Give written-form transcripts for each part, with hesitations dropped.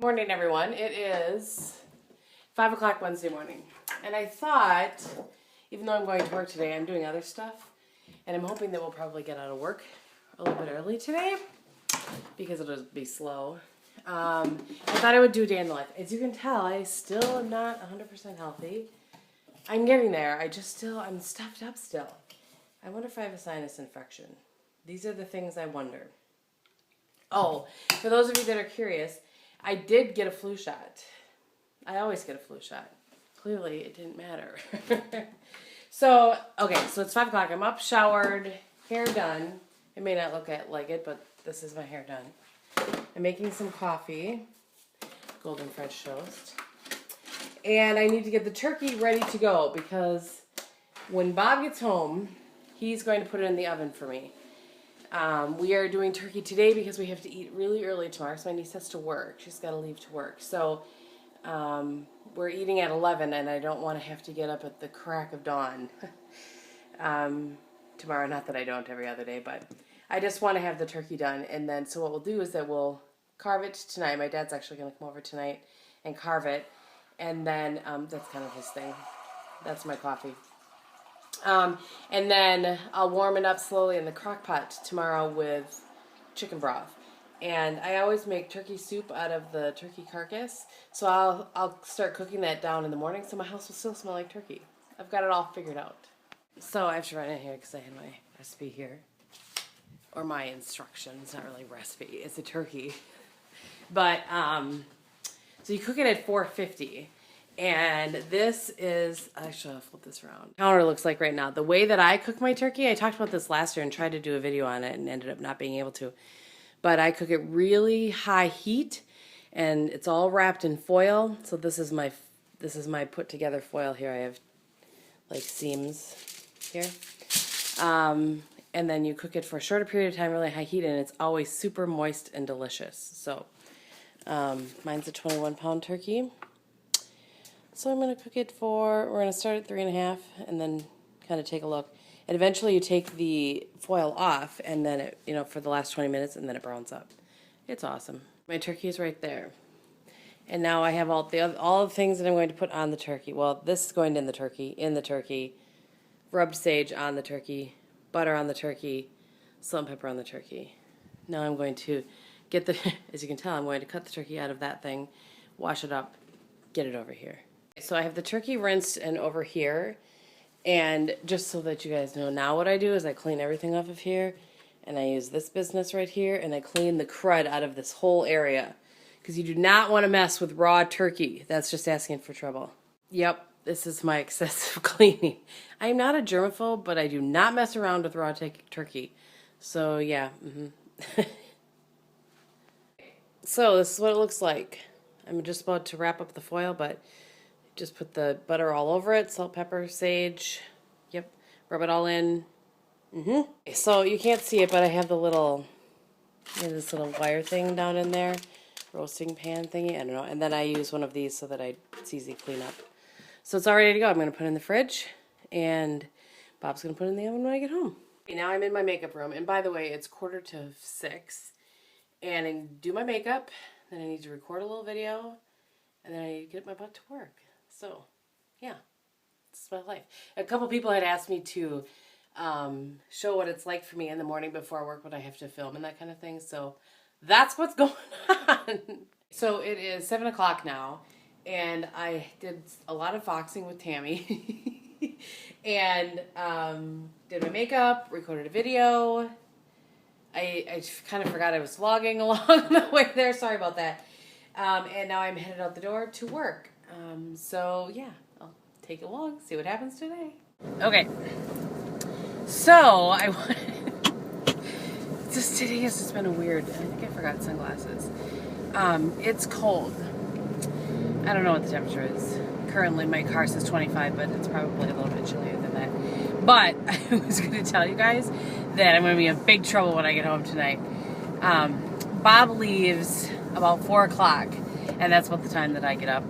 Morning, everyone. It is 5 o'clock Wednesday morning. And I thought, even though I'm going to work today, I'm doing other stuff. And I'm hoping that we'll probably get out of work a little bit early today because it'll be slow. I thought I would do a day in the life. As you can tell, I still am not 100% healthy. I'm getting there. I'm stuffed up still. I wonder if I have a sinus infection. These are the things I wonder. Oh, for those of you that are curious, I did get a flu shot. I always get a flu shot. Clearly, it didn't matter. So it's 5 o'clock. I'm up, showered, hair done. It may not look like it, but this is my hair done. I'm making some coffee, golden French toast. And I need to get the turkey ready to go because when Bob gets home, he's going to put it in the oven for me. We are doing turkey today because we have to eat really early tomorrow. So my niece has to work. She's got to leave to work. So we're eating at 11, and I don't want to have to get up at the crack of dawn tomorrow. Not that I don't every other day, but I just want to have the turkey done. And then, so what we'll do is that we'll carve it tonight. My dad's actually going to come over tonight and carve it. And then that's kind of his thing. That's my coffee. And then I'll warm it up slowly in the crock pot tomorrow with chicken broth. And I always make turkey soup out of the turkey carcass. So I'll start cooking that down in the morning so my house will still smell like turkey. I've got it all figured out. So I have to run in here because I had my recipe here. Or my instructions, not really recipe. It's a turkey. But, so you cook it at 450. And this is, actually I'll flip this around. Counter looks like right now. The way that I cook my turkey, I talked about this last year and tried to do a video on it and ended up not being able to. But I cook it really high heat and it's all wrapped in foil. So this is my put together foil here. I have like seams here. And then you cook it for a shorter period of time, really high heat, and it's always super moist and delicious. So mine's a 21-pound turkey. So I'm going to cook it we're going to start at 3.5 and then kind of take a look. And eventually you take the foil off and then it, for the last 20 minutes and then it browns up. It's awesome. My turkey is right there. And now I have all the things that I'm going to put on the turkey. Well, this is going in the turkey, rubbed sage on the turkey, butter on the turkey, salt and pepper on the turkey. Now I'm going to get as you can tell, I'm going to cut the turkey out of that thing, wash it up, get it over here. So I have the turkey rinsed and over here, and just so that you guys know, now what I do is I clean everything off of here, and I use this business right here, and I clean the crud out of this whole area, because you do not want to mess with raw turkey. That's just asking for trouble. Yep, this is my excessive cleaning. I'm not a germaphobe, but I do not mess around with raw turkey. So yeah. So this is what it looks like. I'm just about to wrap up the foil, but just put the butter all over it, salt, pepper, sage. Yep, rub it all in. So you can't see it, but I have the this little wire thing down in there, roasting pan thingy. I don't know. And then I use one of these so that it's easy to clean up. So it's all ready to go. I'm going to put it in the fridge, and Bob's going to put it in the oven when I get home. Okay, now I'm in my makeup room, and by the way, it's 5:45, and I do my makeup. Then I need to record a little video, and then I need to get my butt to work. So, yeah, this is my life. A couple people had asked me to show what it's like for me in the morning before work, what I have to film and that kind of thing. So that's what's going on. So it is 7 o'clock now, and I did a lot of foxing with Tammy, and did my makeup, recorded a video. I kind of forgot I was vlogging along the way there. Sorry about that. And now I'm headed out the door to work. So yeah, I'll take it along, see what happens today. Okay. So today has just been I think I forgot sunglasses. It's cold. I don't know what the temperature is. Currently my car says 25, but it's probably a little bit chillier than that. But I was going to tell you guys that I'm going to be in big trouble when I get home tonight. Bob leaves about 4 o'clock, and that's about the time that I get up.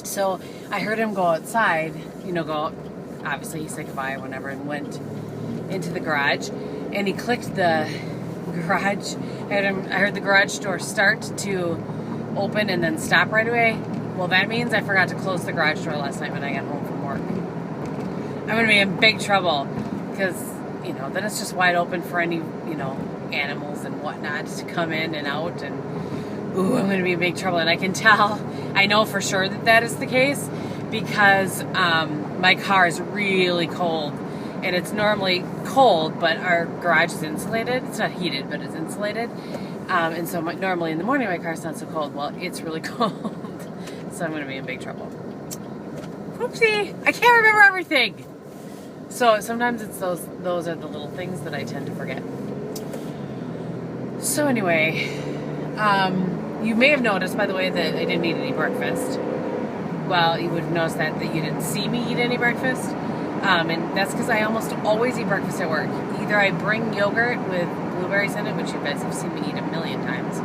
So I heard him go outside, obviously he said goodbye or whatever and went into the garage, and he clicked the garage. I heard the garage door start to open and then stop right away. Well, that means I forgot to close the garage door last night when I got home from work. I'm going to be in big trouble because, you know, then it's just wide open for any, you know, animals and whatnot to come in and out, and ooh, I'm going to be in big trouble. And I can tell, I know for sure that that is the case because my car is really cold, and it's normally cold, but our garage is insulated. It's not heated, but it's insulated. And so normally in the morning my car's not so cold. Well, it's really cold. So I'm going to be in big trouble. Whoopsie! I can't remember everything. So sometimes it's those are the little things that I tend to forget. So anyway, you may have noticed, by the way, that I didn't eat any breakfast. Well, you would have noticed that you didn't see me eat any breakfast. And that's because I almost always eat breakfast at work. Either I bring yogurt with blueberries in it, which you guys have seen me eat a million times.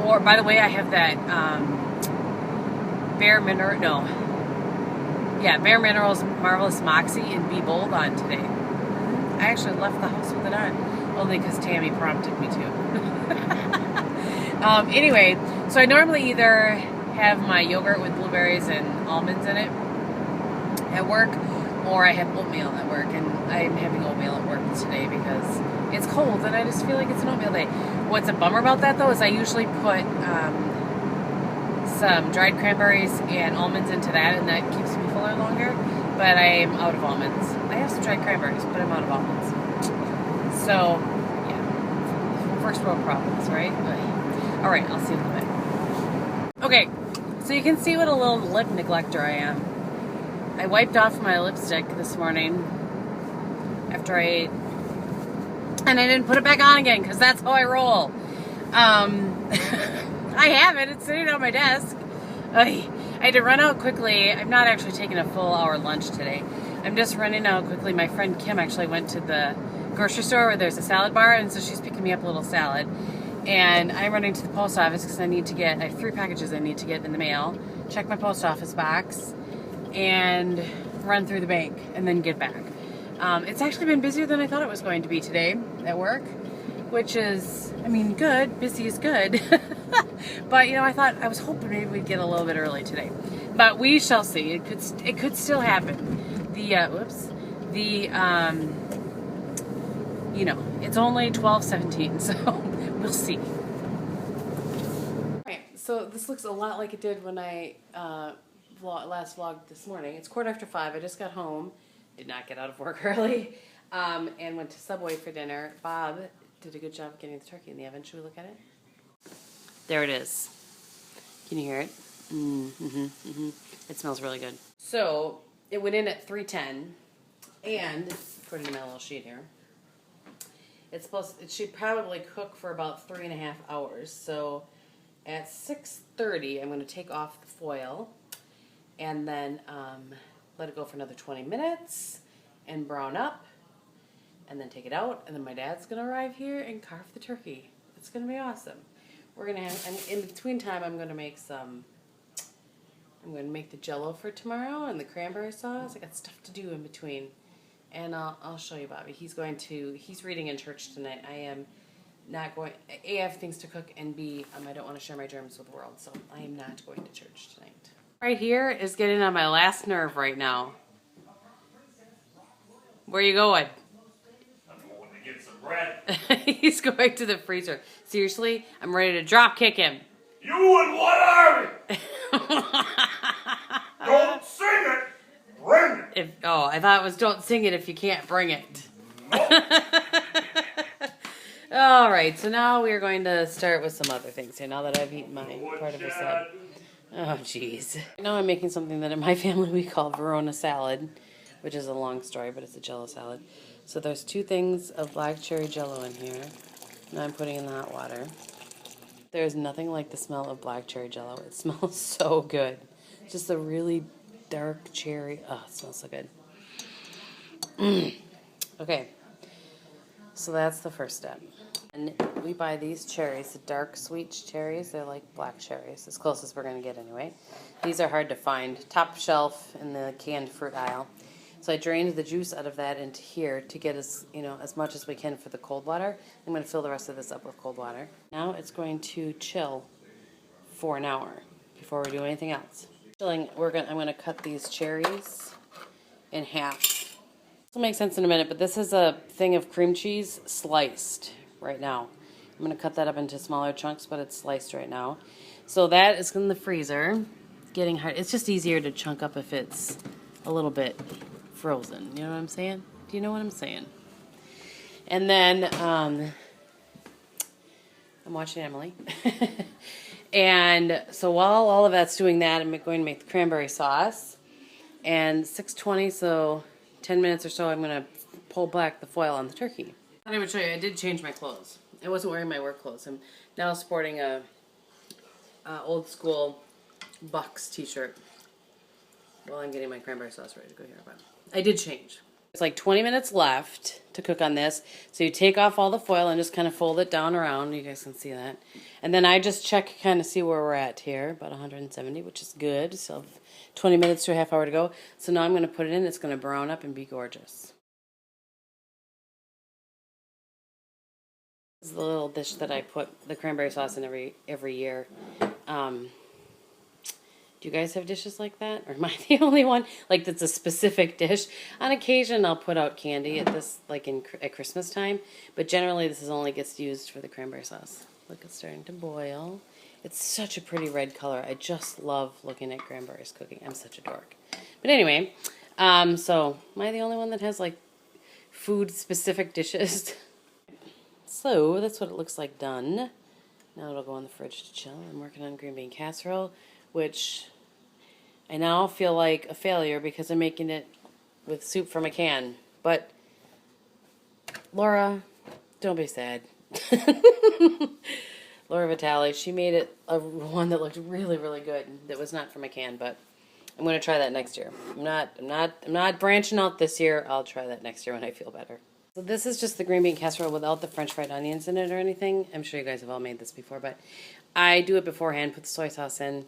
Or, by the way, I have that Bare Minerals Marvelous Moxie and Be Bold on today. I actually left the house with it on, only because Tammy prompted me to. Anyway, so I normally either have my yogurt with blueberries and almonds in it at work, or I have oatmeal at work, and I'm having oatmeal at work today because it's cold and I just feel like it's an oatmeal day. What's a bummer about that, though, is I usually put some dried cranberries and almonds into that, and that keeps me fuller longer, but I am out of almonds. I have some dried cranberries, but I'm out of almonds. So, yeah, first world problems, right? All right, I'll see you in a bit. Okay, so you can see what a little lip neglector I am. I wiped off my lipstick this morning after I ate, and I didn't put it back on again because that's how I roll. I have it. It's sitting on my desk. I had to run out quickly. I'm not actually taking a full hour lunch today. I'm just running out quickly. My friend Kim actually went to the grocery store where there's a salad bar, and so she's picking me up a little salad. And I'm running to the post office because I have 3 packages I need to get in the mail, check my post office box, and run through the bank, and then get back. It's actually been busier than I thought it was going to be today at work, which is, I mean, good. Busy is good. But, you know, I was hoping maybe we'd get a little bit early today. But we shall see. It could still happen. You know, it's only 12:17, so we'll see. Alright, so this looks a lot like it did when I last vlogged this morning. It's 5:15. I just got home. Did not get out of work early. And went to Subway for dinner. Bob did a good job getting the turkey in the oven. Should we look at it? There it is. Can you hear it? It smells really good. So it went in at 310, and according to my little sheet here, it should probably cook for about 3.5 hours. So at 6:30, I'm going to take off the foil and then let it go for another 20 minutes and brown up, and then take it out, and then my dad's going to arrive here and carve the turkey. It's going to be awesome. We're going to have, and in between time, I'm going to make the Jell-O for tomorrow and the cranberry sauce. I got stuff to do in between, and I'll show you Bobby. He's reading in church tonight. I am not going, A, I have things to cook, and B, I don't want to share my germs with the world, so I am not going to church tonight. Right here is getting on my last nerve right now. Where are you going? I'm going to get some bread. He's going to the freezer. Seriously, I'm ready to drop kick him. You and what are we? Don't sing it. Bring it. I thought it was don't sing it if you can't bring it. Nope. All right, so now we are going to start with some other things here. Now that I've eaten my part of the salad. Oh, jeez. Now I'm making something that in my family we call Verona salad, which is a long story, but it's a Jell-O salad. So there's 2 things of black cherry Jell-O in here. Now I'm putting in the hot water. There's nothing like the smell of black cherry Jell-O. It smells so good. Just a really dark cherry. Oh, it smells so good. Okay. So that's the first step. And we buy these cherries, the dark sweet cherries. They're like black cherries, as close as we're going to get anyway. These are hard to find. Top shelf in the canned fruit aisle. So I drained the juice out of that into here to get as much as we can for the cold water. I'm going to fill the rest of this up with cold water. Now it's going to chill for an hour before we do anything else. I'm gonna cut these cherries in half. This will make sense in a minute, but this is a thing of cream cheese sliced right now. I'm gonna cut that up into smaller chunks, but it's sliced right now. So that is in the freezer, getting hard. It's just easier to chunk up if it's a little bit frozen. You know what I'm saying? Do you know what I'm saying? And then I'm watching Emily. And so while all of that's doing that, I'm going to make the cranberry sauce. And 6:20, so 10 minutes or so, I'm going to pull back the foil on the turkey. I thought I would show you, I did change my clothes. I wasn't wearing my work clothes. I'm now sporting a old school Bucks t-shirt while I'm getting my cranberry sauce ready to go here. But I did change. It's like 20 minutes left to cook on this. So you take off all the foil and just kind of fold it down around. You guys can see that. And then I just check, kind of see where we're at here. About 170, which is good. So 20 minutes to a half hour to go. So now I'm going to put it in. It's going to brown up and be gorgeous. This is the little dish that I put the cranberry sauce in every year. Do you guys have dishes like that? Or am I the only one? Like that's a specific dish. On occasion I'll put out candy at this, like at Christmas time. But generally this only gets used for the cranberry sauce. Look, it's starting to boil. It's such a pretty red color. I just love looking at cranberries cooking. I'm such a dork. But anyway, so am I the only one that has like food specific dishes? So that's what it looks like done. Now it'll go in the fridge to chill. I'm working on green bean casserole, which I now feel like a failure because I'm making it with soup from a can. But Laura, don't be sad. Laura Vitale, she made it one that looked really, really good. That was not from a can, but I'm going to try that next year. I'm not branching out this year. I'll try that next year when I feel better. So this is just the green bean casserole without the French fried onions in it or anything. I'm sure you guys have all made this before, but I do it beforehand. Put the soy sauce in.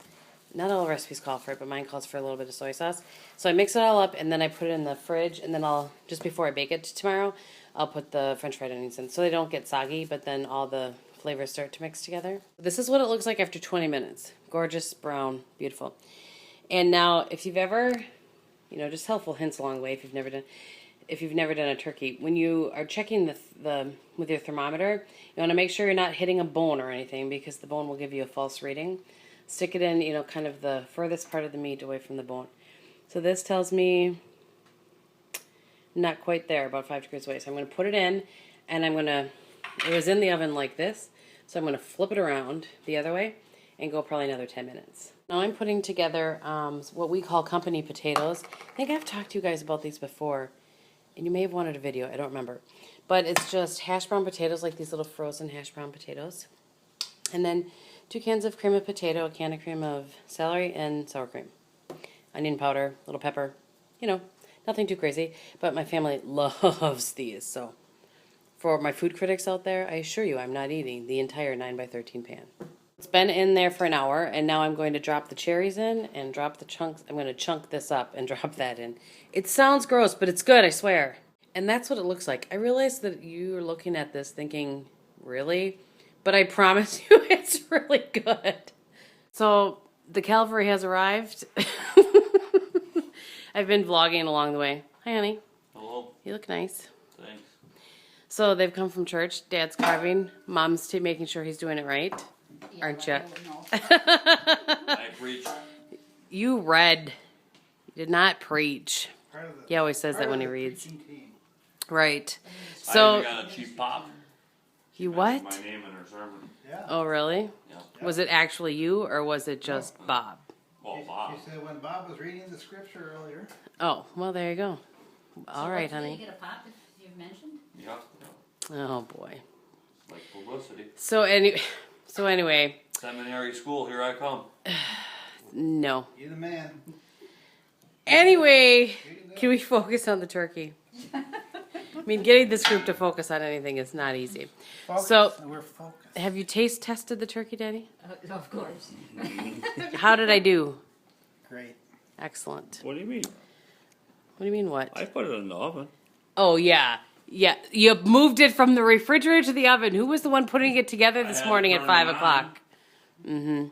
Not all recipes call for it, but mine calls for a little bit of soy sauce. So I mix it all up, and then I put it in the fridge, and then I'll, just before I bake it tomorrow, I'll put the French fried onions in. So they don't get soggy, but then all the flavors start to mix together. This is what it looks like after 20 minutes. Gorgeous, brown, beautiful. And now, if you've ever, just helpful hints along the way if you've never done a turkey, when you are checking the with your thermometer, you want to make sure you're not hitting a bone or anything because the bone will give you a false reading. Stick it in, kind of the furthest part of the meat away from the bone. So this tells me not quite there, about 5 degrees away. So I'm going to put it in, and it was in the oven like this, so I'm going to flip it around the other way and go probably another 10 minutes. Now I'm putting together what we call company potatoes. I think I've talked to you guys about these before, and you may have wanted a video, I don't remember. But it's just hash brown potatoes, like these little frozen hash brown potatoes. And then 2 cans of cream of potato, a can of cream of celery, and sour cream. Onion powder, little pepper, nothing too crazy. But my family loves these, so for my food critics out there, I assure you I'm not eating the entire 9x13 pan. It's been in there for an hour, and now I'm going to drop the cherries in and drop the chunks. I'm going to chunk this up and drop that in. It sounds gross, but it's good, I swear. And that's what it looks like. I realize that you're looking at this thinking, really? But I promise you it's really good. So the Calvary has arrived. I've been vlogging along the way. Hi, honey. Hello. You look nice. Thanks. So they've come from church. Dad's carving. Mom's making sure he's doing it right. Yeah, aren't you? I preach. You read. You did not preach. He always says that when he reads. Right. So. I even got a cheap pop. You what? My name in her sermon. Yeah. Oh, really? Yeah. Was it actually you, or was it just Bob? Well, Bob. She said when Bob was reading the scripture earlier. Oh, well, there you go. All right, honey. Did you get a pop that you've mentioned? Yeah. Oh, boy. Like publicity. So anyway. Seminary school, here I come. No. You the man. Anyway, can we focus on the turkey? I mean, getting this group to focus on anything is not easy. Focus. So, We're focused. have you taste tested the turkey, Daddy? Of course. How did I do? Great. Excellent. What do you mean? What do you mean, what? I put it in the oven. Oh, yeah. Yeah, you moved it from the refrigerator to the oven. Who was the one putting it together this morning at 5 o'clock? Mm-hmm.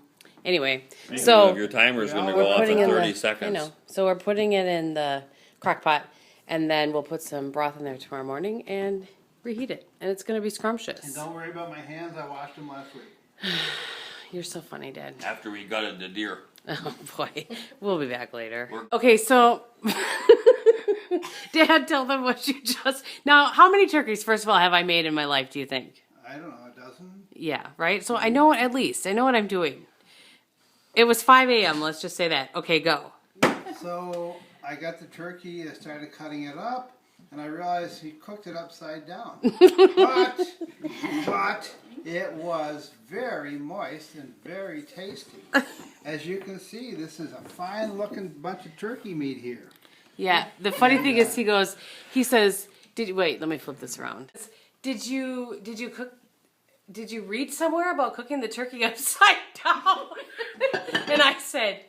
Anyway, Maybe so your timer's gonna we're go off in putting in 30 the, seconds. I know. So we're putting it in the crock pot, and then we'll put some broth in there tomorrow morning and reheat it. And it's going to be And scrumptious. don't worry about my hands, I washed them last week. You're so funny, Dad. After we gutted the deer. Oh, boy. We'll be back later. We're- Okay, so... Dad, tell them what you just... Now, how many turkeys, first of all, have I made in my life, do you think? I don't know, a dozen? Yeah, right? So I know, at least. I know what I'm doing. It was 5 a.m., let's just say that. Okay, go. So I got the turkey, I started cutting it up, and I realized he cooked it upside down. but it was very moist and very tasty. As you can see, this is a fine looking bunch of turkey meat here. Yeah, the funny thing is he says, wait, let me flip this around. Did you read somewhere about cooking the turkey upside down? And I said,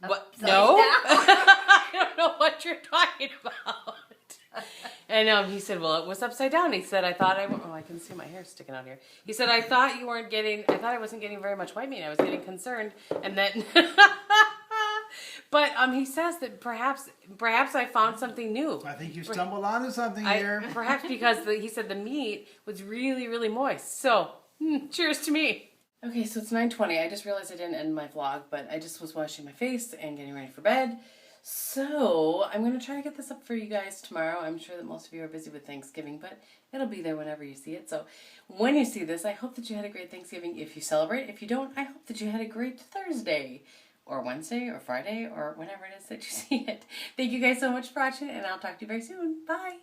what? Upside No? down? I don't know what you're talking about. And he said, well, it was upside down. He said, I can see my hair sticking out here. He said, I thought I wasn't getting very much white meat. I was getting concerned. And then, but he says that perhaps I found something new. I think you stumbled onto something here. Perhaps because he said the meat was really, really moist. So, cheers to me. Okay, so it's 9:20. I just realized I didn't end my vlog, but I just was washing my face and getting ready for bed. So, I'm going to try to get this up for you guys tomorrow. I'm sure that most of you are busy with Thanksgiving, but it'll be there whenever you see it. So, when you see this, I hope that you had a great Thanksgiving if you celebrate. If you don't, I hope that you had a great Thursday, or Wednesday, or Friday, or whenever it is that you see it. Thank you guys so much for watching, and I'll talk to you very soon. Bye!